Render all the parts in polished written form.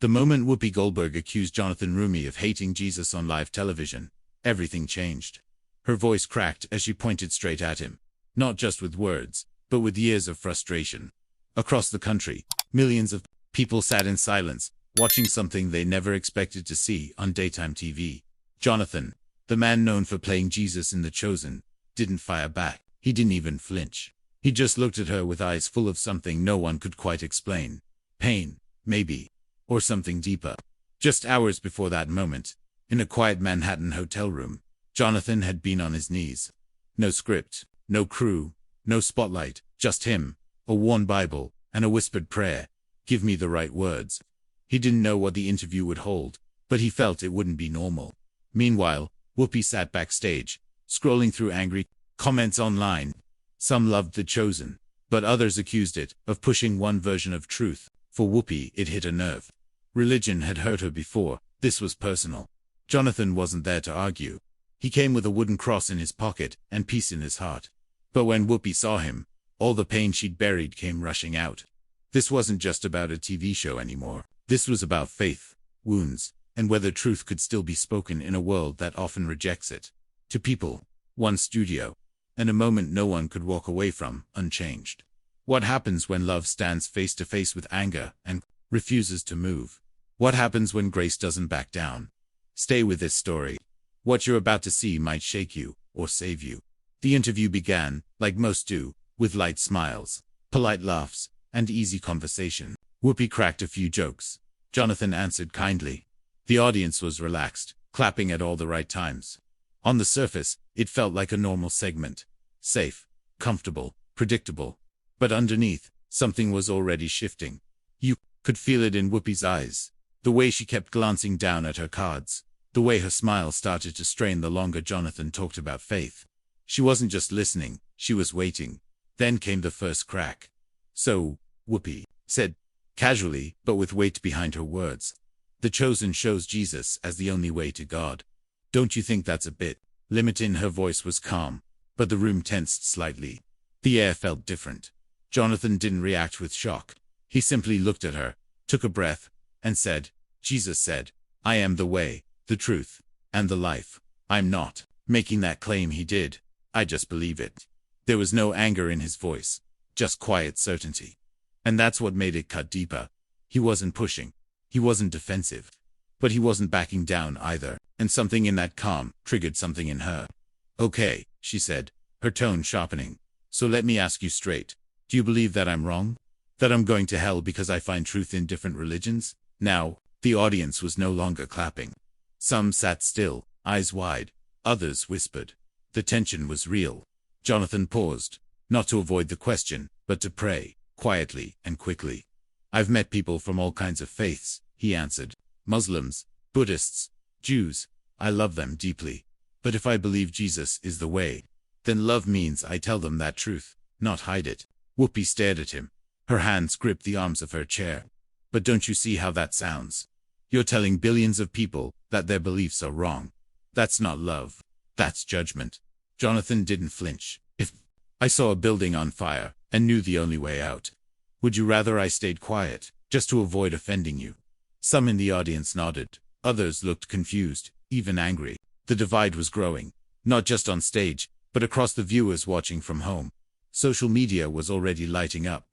The moment Whoopi Goldberg accused Jonathan Roumie of hating Jesus on live television, everything changed. Her voice cracked as she pointed straight at him, not just with words, but with years of frustration. Across the country, millions of people sat in silence, watching something they never expected to see on daytime TV. Jonathan, the man known for playing Jesus in The Chosen, didn't fire back. He didn't even flinch. He just looked at her with eyes full of something no one could quite explain. Pain, maybe, or something deeper. Just hours before that moment, in a quiet Manhattan hotel room, Jonathan had been on his knees. No script, no crew, no spotlight, just him, a worn Bible, and a whispered prayer. Give me the right words. He didn't know what the interview would hold, but he felt it wouldn't be normal. Meanwhile, Whoopi sat backstage, scrolling through angry comments online. Some loved The Chosen, but others accused it of pushing one version of truth. For Whoopi, it hit a nerve. Religion had hurt her before. This was personal. Jonathan wasn't there to argue. He came with a wooden cross in his pocket and peace in his heart. But when Whoopi saw him, all the pain she'd buried came rushing out. This wasn't just about a TV show anymore. This was about faith, wounds, and whether truth could still be spoken in a world that often rejects it. To people, one studio, and a moment no one could walk away from, unchanged. What happens when love stands face to face with anger and refuses to move? What happens when grace doesn't back down? Stay with this story. What you're about to see might shake you, or save you. The interview began, like most do, with light smiles, polite laughs, and easy conversation. Whoopi cracked a few jokes. Jonathan answered kindly. The audience was relaxed, clapping at all the right times. On the surface, it felt like a normal segment. Safe, comfortable, predictable. But underneath, something was already shifting. You could feel it in Whoopi's eyes. The way she kept glancing down at her cards. The way her smile started to strain the longer Jonathan talked about faith. She wasn't just listening, she was waiting. Then came the first crack. So, Whoopi said, casually, but with weight behind her words. The Chosen shows Jesus as the only way to God. Don't you think that's a bit limiting? Her voice was calm, but the room tensed slightly. The air felt different. Jonathan didn't react with shock. He simply looked at her, took a breath, and said, Jesus said, I am the way, the truth, and the life. I'm not making that claim, he did. I just believe it. There was no anger in his voice, just quiet certainty. And that's what made it cut deeper. He wasn't pushing. He wasn't defensive. But he wasn't backing down either, and something in that calm triggered something in her. Okay, she said, her tone sharpening. So let me ask you straight. Do you believe that I'm wrong? That I'm going to hell because I find truth in different religions? Now, the audience was no longer clapping. Some sat still, eyes wide. Others whispered. The tension was real. Jonathan paused, not to avoid the question, but to pray, quietly and quickly. I've met people from all kinds of faiths, he answered. Muslims, Buddhists, Jews. I love them deeply. But if I believe Jesus is the way, then love means I tell them that truth, not hide it. Whoopi stared at him. Her hands gripped the arms of her chair. But don't you see how that sounds? You're telling billions of people that their beliefs are wrong. That's not love. That's judgment. Jonathan didn't flinch. If I saw a building on fire and knew the only way out, would you rather I stayed quiet, just to avoid offending you? Some in the audience nodded. Others looked confused, even angry. The divide was growing, not just on stage, but across the viewers watching from home. Social media was already lighting up.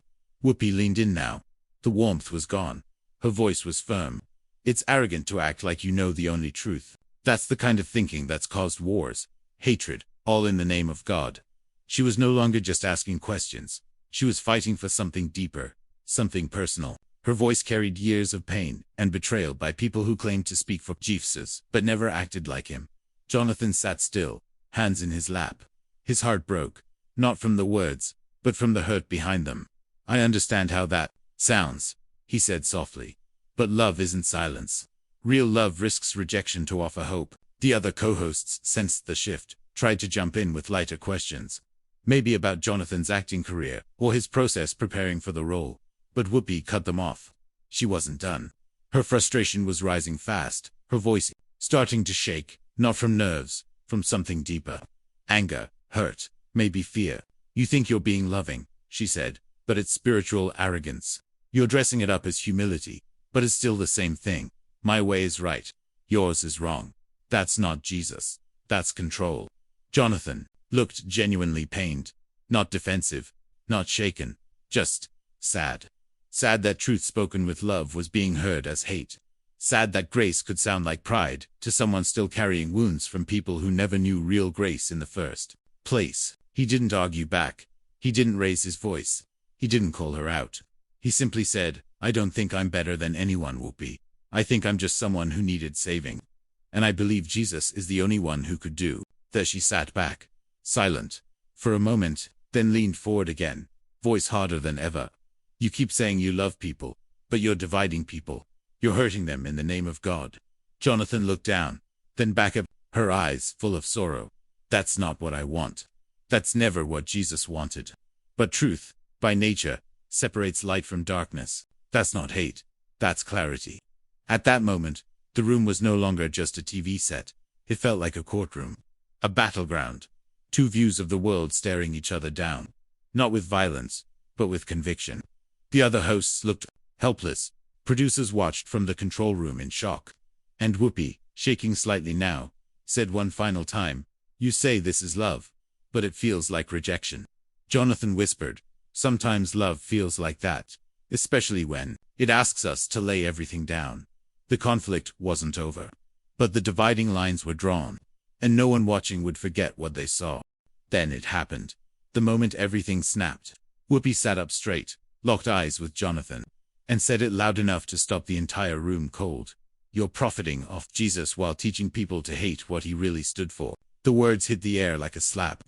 Whoopi leaned in now. The warmth was gone. Her voice was firm. It's arrogant to act like you know the only truth. That's the kind of thinking that's caused wars, hatred, all in the name of God. She was no longer just asking questions. She was fighting for something deeper, something personal. Her voice carried years of pain and betrayal by people who claimed to speak for Jesus, but never acted like him. Jonathan sat still, hands in his lap. His heart broke, not from the words, but from the hurt behind them. I understand how that sounds, he said softly. But love isn't silence. Real love risks rejection to offer hope. The other co-hosts sensed the shift, tried to jump in with lighter questions. Maybe about Jonathan's acting career, or his process preparing for the role. But Whoopi cut them off. She wasn't done. Her frustration was rising fast, her voice starting to shake, not from nerves, from something deeper. Anger, hurt, maybe fear. You think you're being loving, she said, but it's spiritual arrogance. You're dressing it up as humility. but it's still the same thing. My way is right. Yours is wrong. That's not Jesus. That's control. Jonathan looked genuinely pained. Not defensive. Not shaken. Just sad. Sad that truth spoken with love was being heard as hate. Sad that grace could sound like pride to someone still carrying wounds from people who never knew real grace in the first place. He didn't argue back. He didn't raise his voice. He didn't call her out. He simply said, I don't think I'm better than anyone, Whoopi. I think I'm just someone who needed saving. And I believe Jesus is the only one who could do that. She sat back, silent, for a moment, then leaned forward again, voice harder than ever. You keep saying you love people, but you're dividing people. You're hurting them in the name of God. Jonathan looked down, then back up, her eyes full of sorrow. That's not what I want. That's never what Jesus wanted. But truth, by nature, separates light from darkness. That's not hate. That's clarity. At that moment, the room was no longer just a TV set. It felt like a courtroom. A battleground. Two views of the world staring each other down. Not with violence, but with conviction. The other hosts looked helpless. Producers watched from the control room in shock. And Whoopi, shaking slightly now, said one final time, You say this is love, but it feels like rejection. Jonathan whispered, Sometimes love feels like that, especially when it asks us to lay everything down. The conflict wasn't over, but the dividing lines were drawn, and no one watching would forget what they saw. Then it happened. The moment everything snapped, Whoopi sat up straight, locked eyes with Jonathan, and said it loud enough to stop the entire room cold. You're profiting off Jesus while teaching people to hate what he really stood for. The words hit the air like a slap.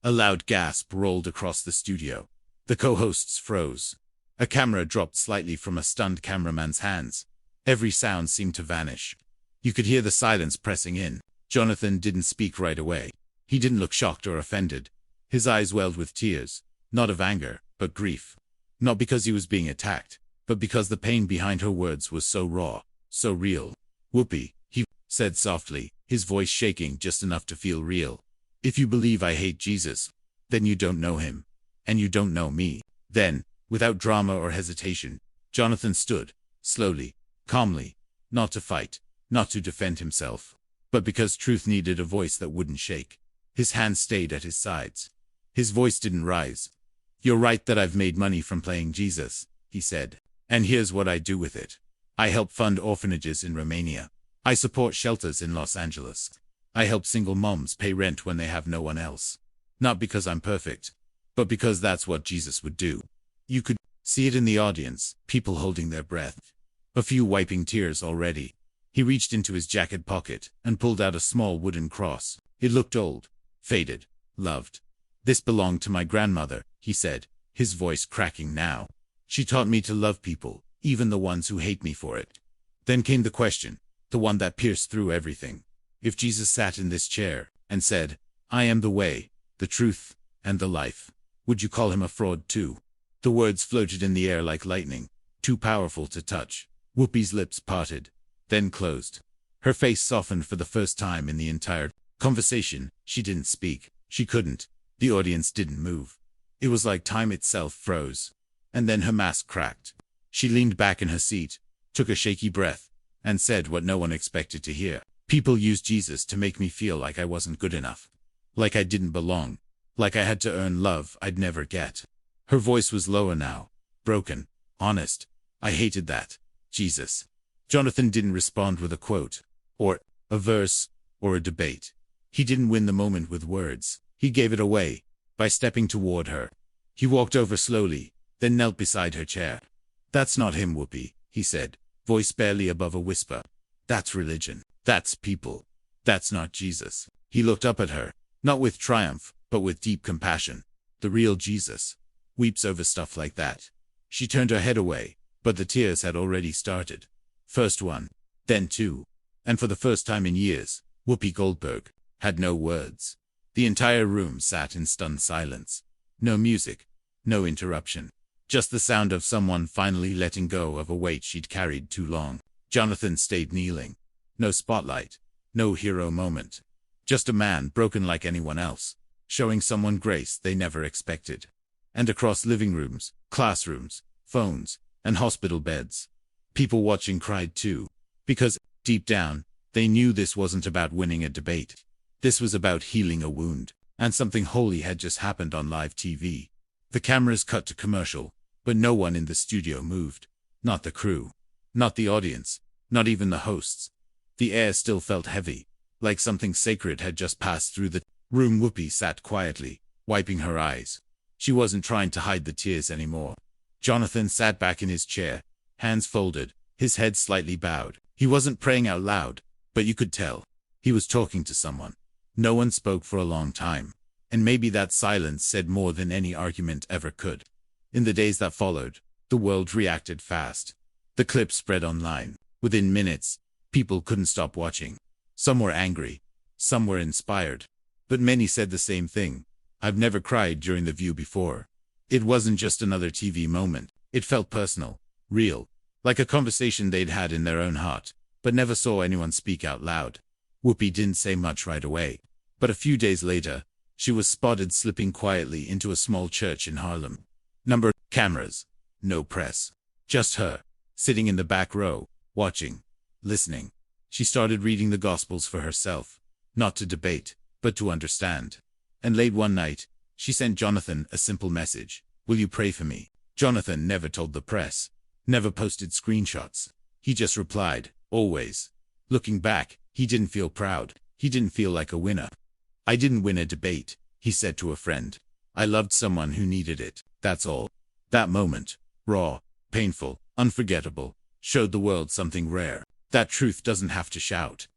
A loud gasp rolled across the studio. The co-hosts froze. A camera dropped slightly from a stunned cameraman's hands. Every sound seemed to vanish. You could hear the silence pressing in. Jonathan didn't speak right away. He didn't look shocked or offended. His eyes welled with tears, not of anger, but grief. Not because he was being attacked, but because the pain behind her words was so raw, so real. Whoopi, he said softly, his voice shaking just enough to feel real. If you believe I hate Jesus, then you don't know him. And you don't know me. Then, without drama or hesitation, Jonathan stood, slowly, calmly, not to fight, not to defend himself, but because truth needed a voice that wouldn't shake. His hands stayed at his sides. His voice didn't rise. You're right that I've made money from playing Jesus, he said. And here's what I do with it. I help fund orphanages in Romania. I support shelters in Los Angeles. I help single moms pay rent when they have no one else. Not because I'm perfect, but because that's what Jesus would do. You could see it in the audience, people holding their breath. A few wiping tears already. He reached into his jacket pocket and pulled out a small wooden cross. It looked old, faded, loved. This belonged to my grandmother, he said, his voice cracking now. She taught me to love people, even the ones who hate me for it. Then came the question, the one that pierced through everything. If Jesus sat in this chair and said, I am the way, the truth, and the life, would you call him a fraud too? The words floated in the air like lightning, too powerful to touch. Whoopi's lips parted, then closed. Her face softened for the first time in the entire conversation. She didn't speak. She couldn't. The audience didn't move. It was like time itself froze. And then her mask cracked. She leaned back in her seat, took a shaky breath, and said what no one expected to hear. People used Jesus to make me feel like I wasn't good enough. Like I didn't belong. Like I had to earn love I'd never get. Her voice was lower now, broken, honest. I hated that. Jesus. Jonathan didn't respond with a quote, or a verse, or a debate. He didn't win the moment with words. He gave it away, by stepping toward her. He walked over slowly, then knelt beside her chair. That's not him, Whoopi, he said, voice barely above a whisper. That's religion. That's people. That's not Jesus. He looked up at her, not with triumph, but with deep compassion. The real Jesus weeps over stuff like that. She turned her head away, but the tears had already started. First one, then two. And for the first time in years, Whoopi Goldberg had no words. The entire room sat in stunned silence. No music, no interruption. Just the sound of someone finally letting go of a weight she'd carried too long. Jonathan stayed kneeling. No spotlight, no hero moment. Just a man broken like anyone else, showing someone grace they never expected. And across living rooms, classrooms, phones, and hospital beds, People watching cried too. Because, deep down, they knew this wasn't about winning a debate. This was about healing a wound. And something holy had just happened on live TV. The cameras cut to commercial, but no one in the studio moved. Not the crew. Not the audience. Not even the hosts. The air still felt heavy, like something sacred had just passed through the room. Whoopi sat quietly, wiping her eyes. She wasn't trying to hide the tears anymore. Jonathan sat back in his chair, hands folded, his head slightly bowed. He wasn't praying out loud, but you could tell. He was talking to someone. No one spoke for a long time, and maybe that silence said more than any argument ever could. In the days that followed, the world reacted fast. The clip spread online. Within minutes, people couldn't stop watching. Some were angry, some were inspired, but many said the same thing. I've never cried during The View before. It wasn't just another TV moment. It felt personal, real, like a conversation they'd had in their own heart, but never saw anyone speak out loud. Whoopi didn't say much right away, but a few days later, she was spotted slipping quietly into a small church in Harlem. Cameras. No press. Just her, sitting in the back row, watching, listening. She started reading the Gospels for herself, not to debate, but to understand. And late one night, she sent Jonathan a simple message. Will you pray for me? Jonathan never told the press, never posted screenshots. He just replied, always. Looking back, he didn't feel proud. He didn't feel like a winner. I didn't win a debate, he said to a friend. I loved someone who needed it, that's all. That moment, raw, painful, unforgettable, showed the world something rare. That truth doesn't have to shout.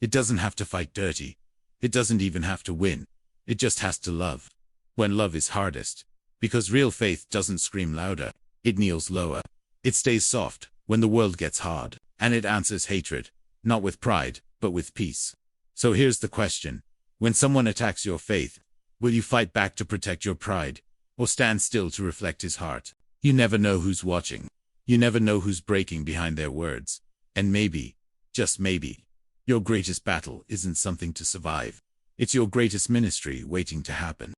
It doesn't have to fight dirty. It doesn't even have to win. It just has to love. When love is hardest. Because real faith doesn't scream louder. It kneels lower. It stays soft when the world gets hard. And it answers hatred, not with pride, but with peace. So here's the question. When someone attacks your faith, will you fight back to protect your pride? Or stand still to reflect his heart? You never know who's watching. You never know who's breaking behind their words. And maybe, just maybe, your greatest battle isn't something to survive. It's your greatest ministry waiting to happen.